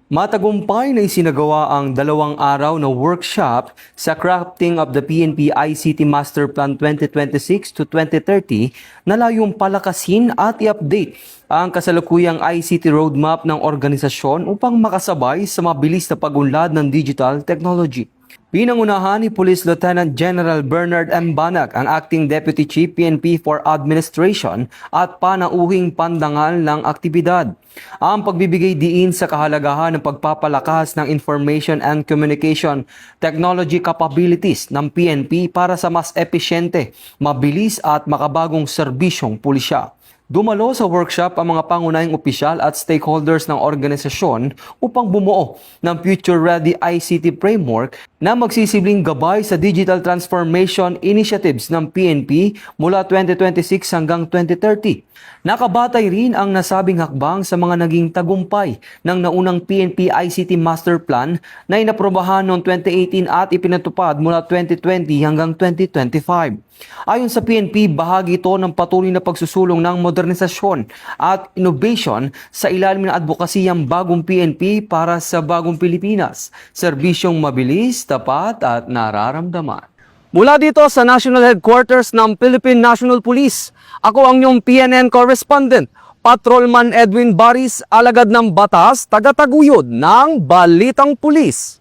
Matagumpay na isinagawa ang 2 araw na workshop sa crafting of the PNP ICT Master Plan 2026 to 2030 na layong palakasin at i-update ang kasalukuyang ICT roadmap ng organisasyon upang makasabay sa mabilis na pagunlad ng digital technology. Pinangunahan ni Police Lieutenant General Bernard M. Banag, ang Acting Deputy Chief PNP for Administration at panauhing pandangal ng aktibidad. Ang pagbibigay diin sa kahalagahan ng pagpapalakas ng information and communication technology capabilities ng PNP para sa mas epesyente, mabilis at makabagong serbisyong pulisya. Dumalo sa workshop ang mga pangunahing opisyal at stakeholders ng organisasyon upang bumuo ng future-ready ICT framework na magsisibling gabay sa digital transformation initiatives ng PNP mula 2026 hanggang 2030. Nakabatay rin ang nasabing hakbang sa mga naging tagumpay ng naunang PNP ICT Master Plan na inaprobahan noong 2018 at ipinatupad mula 2020 hanggang 2025. Ayon sa PNP, bahagi ito ng patuloy na pagsusulong ng modernisasyon at innovation sa ilalim ng advokasiyang bagong PNP para sa bagong Pilipinas, serbisyong mabilis, tapat at nararamdaman. Mula dito sa National Headquarters ng Philippine National Police, ako ang inyong PNN correspondent, Patrolman Edwin Baris, alagad ng batas, tagataguyod ng Balitang Pulis.